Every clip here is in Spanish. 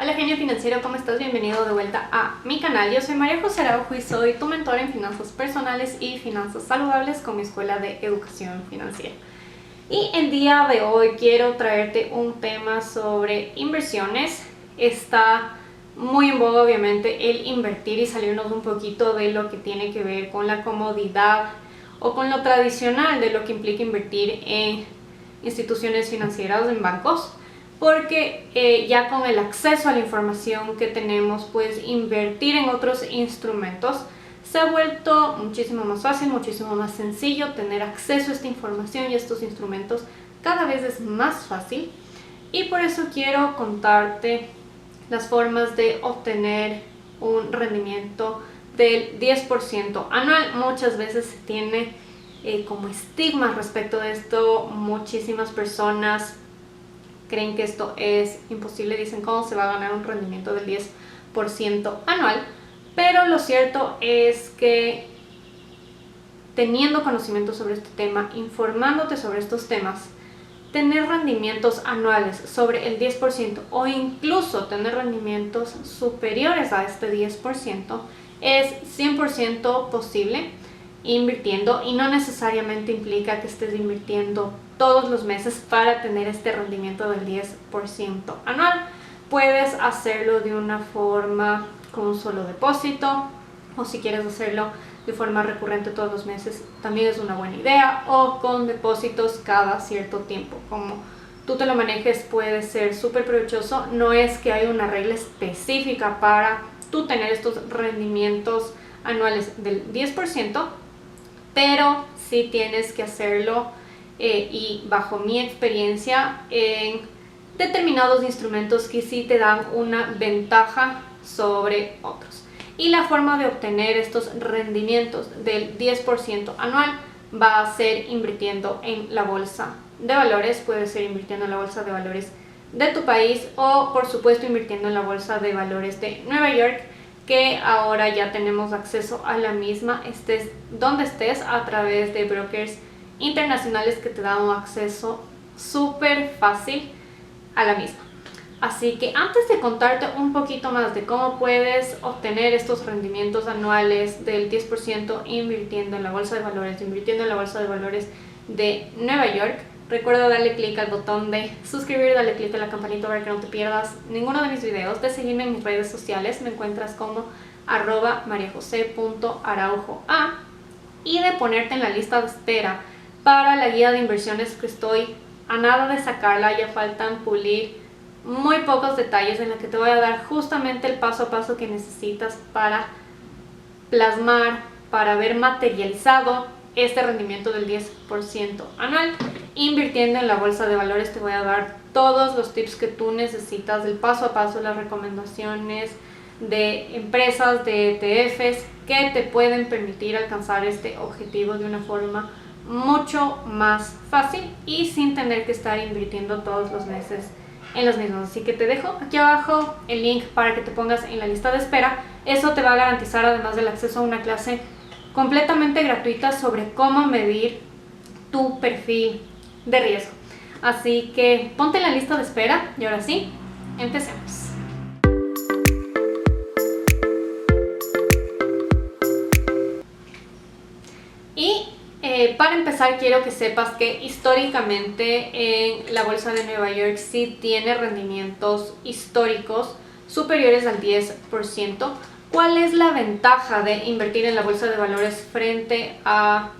Hola genio financiero, ¿cómo estás? Bienvenido de vuelta a mi canal. Yo soy María José Araujo y soy tu mentora en finanzas personales y finanzas saludables con mi escuela de educación financiera. Y el día de hoy quiero traerte un tema sobre inversiones. Está muy en boga obviamente el invertir y salirnos un poquito de lo que tiene que ver con la comodidad o con lo tradicional de lo que implica invertir en instituciones financieras, en bancos. Porque ya con el acceso a la información que tenemos, pues invertir en otros instrumentos se ha vuelto muchísimo más fácil, muchísimo más sencillo. Tener acceso a esta información y a estos instrumentos cada vez es más fácil, y por eso quiero contarte las formas de obtener un rendimiento del 10% anual. Muchas veces se tiene como estigma respecto de esto. Muchísimas personas creen que esto es imposible, dicen cómo se va a ganar un rendimiento del 10% anual, pero lo cierto es que teniendo conocimiento sobre este tema, informándote sobre estos temas, tener rendimientos anuales sobre el 10% o incluso tener rendimientos superiores a este 10% es 100% posible invirtiendo, y no necesariamente implica que estés invirtiendo todos los meses para tener este rendimiento del 10% anual. Puedes hacerlo de una forma con un solo depósito, o si quieres hacerlo de forma recurrente todos los meses también es una buena idea, o con depósitos cada cierto tiempo. Como tú te lo manejes puede ser súper provechoso. No es que hay una regla específica para tú tener estos rendimientos anuales del 10%, pero sí tienes que hacerlo y bajo mi experiencia en determinados instrumentos que sí te dan una ventaja sobre otros. Y la forma de obtener estos rendimientos del 10% anual va a ser invirtiendo en la bolsa de valores. Puede ser invirtiendo en la bolsa de valores de tu país, o por supuesto invirtiendo en la bolsa de valores de Nueva York, que ahora ya tenemos acceso a la misma, estés donde estés, a través de brokers internacionales que te dan un acceso súper fácil a la misma. Así que antes de contarte un poquito más de cómo puedes obtener estos rendimientos anuales del 10% invirtiendo en la bolsa de valores, de Nueva York, recuerda darle clic al botón de suscribir, dale clic a la campanita para que no te pierdas ninguno de mis videos, de seguirme en mis redes sociales. Me encuentras como @mariajose.araujoa, y de ponerte en la lista de espera para la guía de inversiones que estoy a nada de sacarla. Ya faltan pulir muy pocos detalles, en la que te voy a dar justamente el paso a paso que necesitas para plasmar, para ver materializado este rendimiento del 10% anual invirtiendo en la bolsa de valores. Te voy a dar todos los tips que tú necesitas, del paso a paso, las recomendaciones de empresas, de ETFs que te pueden permitir alcanzar este objetivo de una forma mucho más fácil y sin tener que estar invirtiendo todos los meses en los mismos. Así que te dejo aquí abajo el link para que te pongas en la lista de espera. Eso te va a garantizar, además del acceso a una clase completamente gratuita sobre cómo medir tu perfil de riesgo. Así que ponte en la lista de espera y ahora sí, empecemos. Para empezar, quiero que sepas que históricamente en la bolsa de Nueva York sí tiene rendimientos históricos superiores al 10%. ¿Cuál es la ventaja de invertir en la bolsa de valores frente a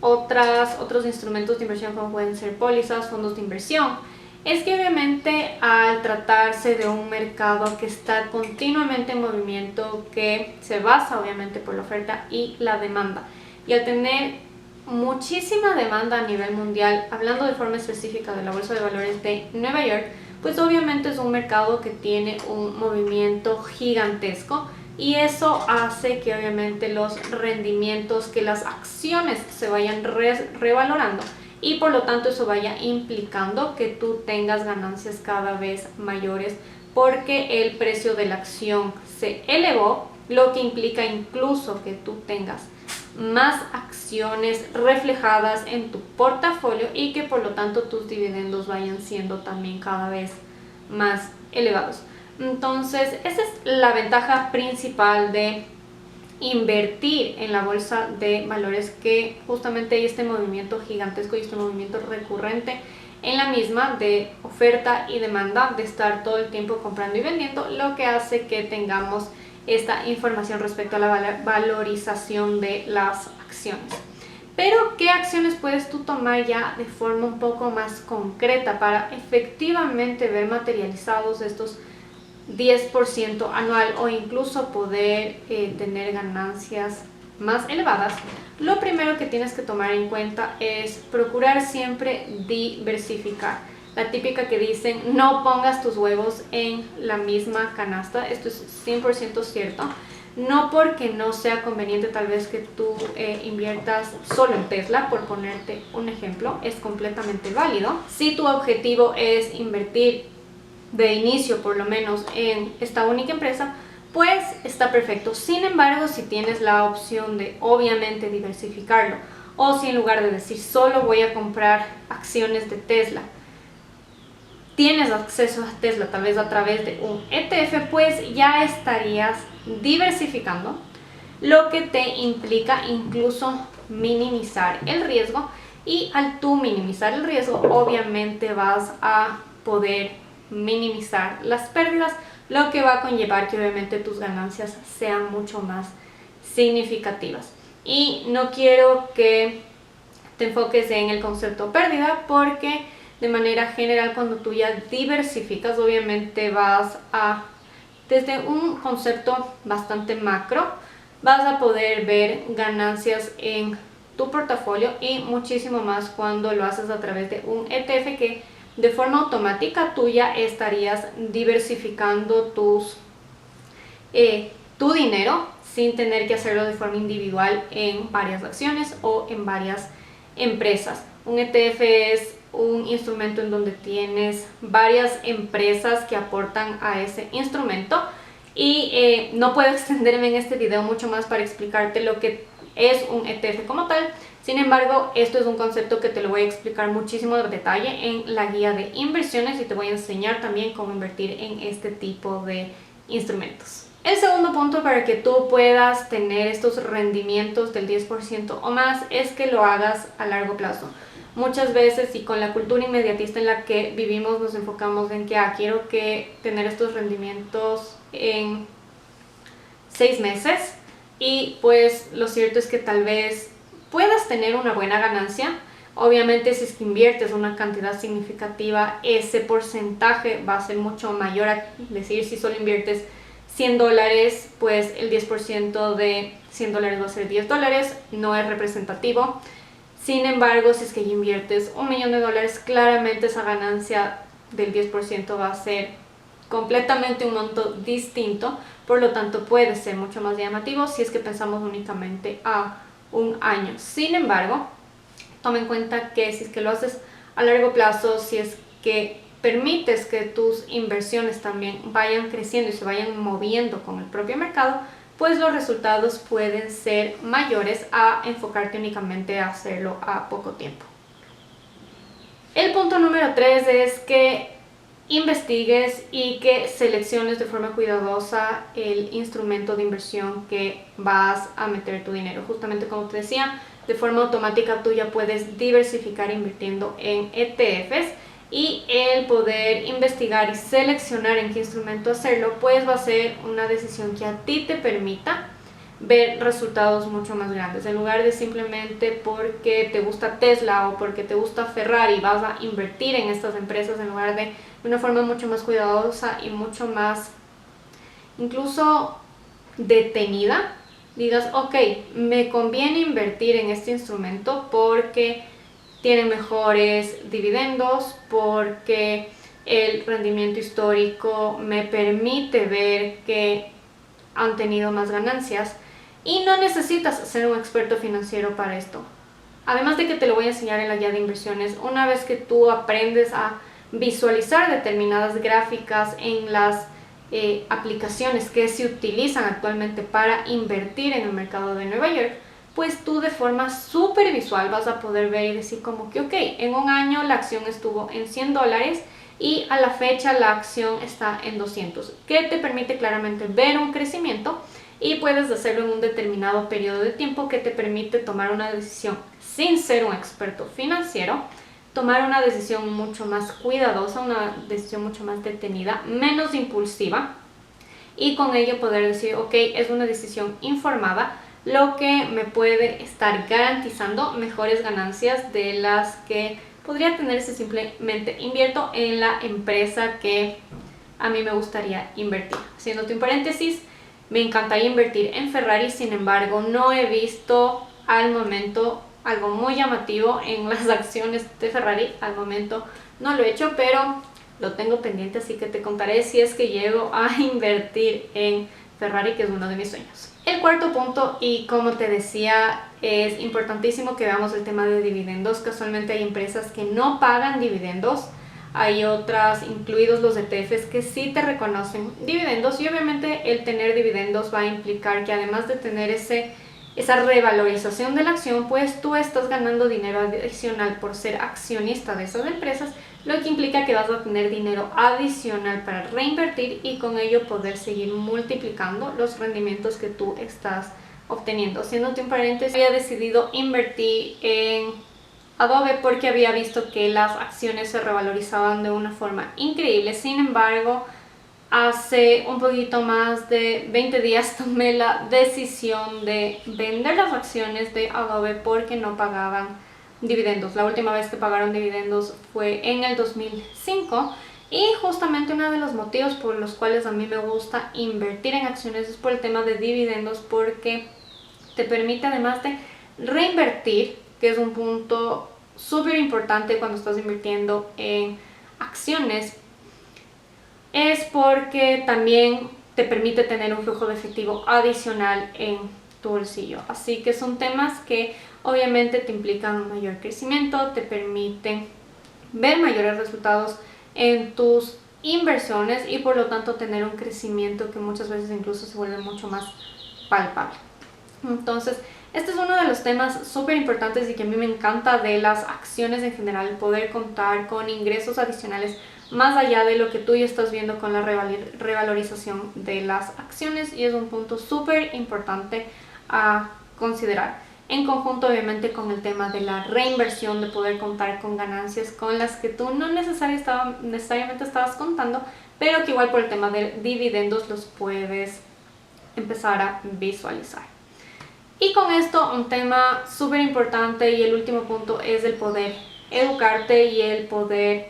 otros instrumentos de inversión, como pueden ser pólizas, fondos de inversión? Es que obviamente al tratarse de un mercado que está continuamente en movimiento, que se basa obviamente por la oferta y la demanda, y al tener muchísima demanda a nivel mundial, hablando de forma específica de la bolsa de valores de Nueva York, pues obviamente es un mercado que tiene un movimiento gigantesco, y eso hace que obviamente los rendimientos, que las acciones se vayan revalorando, y por lo tanto eso vaya implicando que tú tengas ganancias cada vez mayores, porque el precio de la acción se elevó, lo que implica incluso que tú tengas más acciones reflejadas en tu portafolio y que por lo tanto tus dividendos vayan siendo también cada vez más elevados. Entonces, esa es la ventaja principal de invertir en la bolsa de valores, que justamente hay este movimiento gigantesco y este movimiento recurrente en la misma de oferta y demanda, de estar todo el tiempo comprando y vendiendo, lo que hace que tengamos esta información respecto a la valorización de las acciones. Pero, ¿qué acciones puedes tú tomar ya de forma un poco más concreta para efectivamente ver materializados estos 10% anual o incluso poder tener ganancias más elevadas? Lo primero que tienes que tomar en cuenta es procurar siempre diversificar. La típica que dicen, no pongas tus huevos en la misma canasta. Esto es 100% cierto. No porque no sea conveniente tal vez que tú inviertas solo en Tesla, por ponerte un ejemplo, es completamente válido. Si tu objetivo es invertir de inicio por lo menos en esta única empresa, pues está perfecto. Sin embargo, si tienes la opción de obviamente diversificarlo, o si en lugar de decir solo voy a comprar acciones de Tesla, tienes acceso a Tesla tal vez a través de un ETF, pues ya estarías diversificando, lo que te implica incluso minimizar el riesgo, y al tú minimizar el riesgo obviamente vas a poder minimizar las pérdidas, lo que va a conllevar que obviamente tus ganancias sean mucho más significativas. Y no quiero que te enfoques en el concepto pérdida, porque de manera general cuando tú ya diversificas obviamente vas a, desde un concepto bastante macro, vas a poder ver ganancias en tu portafolio, y muchísimo más cuando lo haces a través de un ETF, que de forma automática tú ya estarías diversificando tu dinero sin tener que hacerlo de forma individual en varias acciones o en varias empresas. Un ETF es un instrumento en donde tienes varias empresas que aportan a ese instrumento, y no puedo extenderme en este video mucho más para explicarte lo que es un ETF como tal. Sin embargo, esto es un concepto que te lo voy a explicar muchísimo de detalle en la guía de inversiones, y te voy a enseñar también cómo invertir en este tipo de instrumentos. El segundo punto para que tú puedas tener estos rendimientos del 10% o más es que lo hagas a largo plazo. Muchas veces, y con la cultura inmediatista en la que vivimos, nos enfocamos en que quiero tener estos rendimientos en 6 meses, y pues lo cierto es que tal vez puedas tener una buena ganancia. Obviamente si es que inviertes una cantidad significativa, ese porcentaje va a ser mucho mayor. A decir, si solo inviertes $100, pues el 10% de $100 va a ser $10, no es representativo. Sin embargo, si es que inviertes $1.000.000, claramente esa ganancia del 10% va a ser completamente un monto distinto, por lo tanto puede ser mucho más llamativo si es que pensamos únicamente a un año. Sin embargo, toma en cuenta que si es que lo haces a largo plazo, si es que permites que tus inversiones también vayan creciendo y se vayan moviendo con el propio mercado, pues los resultados pueden ser mayores a enfocarte únicamente a hacerlo a poco tiempo. El punto número 3 es que investigues y que selecciones de forma cuidadosa el instrumento de inversión que vas a meter tu dinero. Justamente como te decía, de forma automática tú ya puedes diversificar invirtiendo en ETFs, y el poder investigar y seleccionar en qué instrumento hacerlo, pues va a ser una decisión que a ti te permita ver resultados mucho más grandes. En lugar de simplemente porque te gusta Tesla o porque te gusta Ferrari vas a invertir en estas empresas, en lugar de una forma mucho más cuidadosa y mucho más incluso detenida, digas, ok, me conviene invertir en este instrumento porque tiene mejores dividendos, porque el rendimiento histórico me permite ver que han tenido más ganancias, y no necesitas ser un experto financiero para esto. Además de que te lo voy a enseñar en la guía de inversiones, una vez que tú aprendes a visualizar determinadas gráficas en las aplicaciones que se utilizan actualmente para invertir en el mercado de Nueva York, pues tú de forma súper visual vas a poder ver y decir como que ok, en un año la acción estuvo en $100 y a la fecha la acción está en 200, que te permite claramente ver un crecimiento y puedes hacerlo en un determinado periodo de tiempo que te permite tomar una decisión sin ser un experto financiero, tomar una decisión mucho más cuidadosa, una decisión mucho más detenida, menos impulsiva, y con ello poder decir, ok, es una decisión informada, lo que me puede estar garantizando mejores ganancias de las que podría tener si simplemente invierto en la empresa que a mí me gustaría invertir. Haciéndote un paréntesis, me encantaría invertir en Ferrari, sin embargo no he visto al momento algo muy llamativo en las acciones de Ferrari. Al momento no lo he hecho, pero lo tengo pendiente, así que te contaré si es que llego a invertir en Ferrari, que es uno de mis sueños. El cuarto punto, y como te decía, es importantísimo que veamos el tema de dividendos. Casualmente hay empresas que no pagan dividendos, hay otras, incluidos los ETFs, que sí te reconocen dividendos, y obviamente el tener dividendos va a implicar que además de tener esa revalorización de la acción, pues tú estás ganando dinero adicional por ser accionista de esas empresas, lo que implica que vas a tener dinero adicional para reinvertir y con ello poder seguir multiplicando los rendimientos que tú estás obteniendo. Haciéndote un paréntesis, había decidido invertir en Adobe porque había visto que las acciones se revalorizaban de una forma increíble. Sin embargo, hace un poquito más de 20 días tomé la decisión de vender las acciones de Adobe porque no pagaban dividendos. La última vez que pagaron dividendos fue en el 2005, y justamente uno de los motivos por los cuales a mí me gusta invertir en acciones es por el tema de dividendos, porque te permite, además de reinvertir, que es un punto súper importante cuando estás invirtiendo en acciones, es porque también te permite tener un flujo de efectivo adicional en tu bolsillo. Así que son temas que obviamente te implican un mayor crecimiento, te permiten ver mayores resultados en tus inversiones y por lo tanto tener un crecimiento que muchas veces incluso se vuelve mucho más palpable. Entonces, este es uno de los temas súper importantes y que a mí me encanta de las acciones en general, poder contar con ingresos adicionales más allá de lo que tú ya estás viendo con la revalorización de las acciones, y es un punto súper importante a considerar. En conjunto, obviamente, con el tema de la reinversión, de poder contar con ganancias con las que tú no necesariamente estabas contando, pero que igual por el tema de dividendos los puedes empezar a visualizar. Y con esto, un tema súper importante y el último punto es el poder educarte y el poder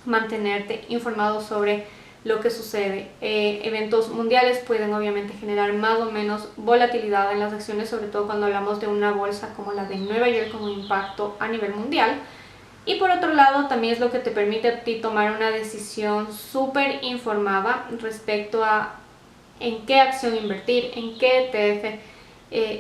mantenerte informado sobre lo que sucede. Eventos mundiales pueden obviamente generar más o menos volatilidad en las acciones, sobre todo cuando hablamos de una bolsa como la de Nueva York con un impacto a nivel mundial. Y por otro lado, también es lo que te permite a ti tomar una decisión súper informada respecto a en qué acción invertir, en qué ETF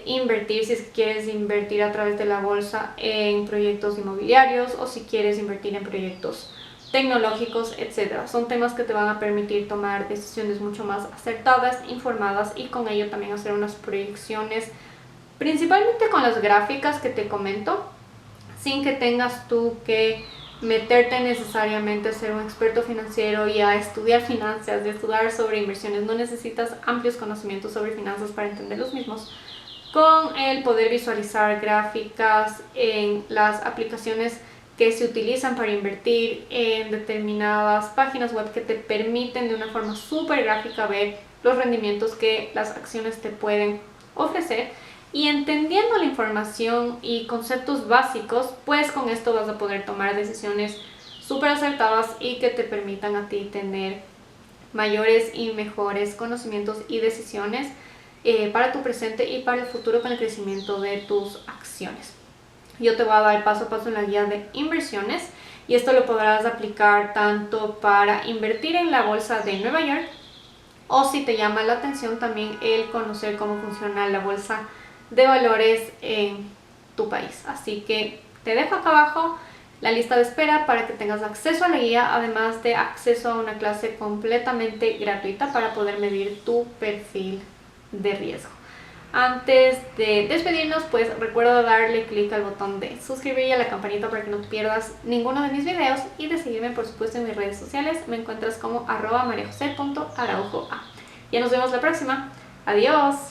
invertir, si es que quieres invertir a través de la bolsa en proyectos inmobiliarios o si quieres invertir en proyectos tecnológicos, etc. Son temas que te van a permitir tomar decisiones mucho más acertadas, informadas, y con ello también hacer unas proyecciones, principalmente con las gráficas que te comento, sin que tengas tú que meterte necesariamente a ser un experto financiero y a estudiar finanzas, de estudiar sobre inversiones. No necesitas amplios conocimientos sobre finanzas para entender los mismos. Con el poder visualizar gráficas en las aplicaciones que se utilizan para invertir, en determinadas páginas web que te permiten de una forma súper gráfica ver los rendimientos que las acciones te pueden ofrecer, y entendiendo la información y conceptos básicos, pues con esto vas a poder tomar decisiones súper acertadas y que te permitan a ti tener mayores y mejores conocimientos y decisiones para tu presente y para el futuro con el crecimiento de tus acciones. Yo te voy a dar paso a paso en la guía de inversiones, y esto lo podrás aplicar tanto para invertir en la bolsa de Nueva York, o si te llama la atención también el conocer cómo funciona la bolsa de valores en tu país. Así que te dejo acá abajo la lista de espera para que tengas acceso a la guía, además de acceso a una clase completamente gratuita para poder medir tu perfil de riesgo. Antes de despedirnos, pues recuerda darle clic al botón de suscribir y a la campanita para que no te pierdas ninguno de mis videos y de seguirme por supuesto en mis redes sociales. Me encuentras como @mariajose.araujoa. Ya nos vemos la próxima. Adiós.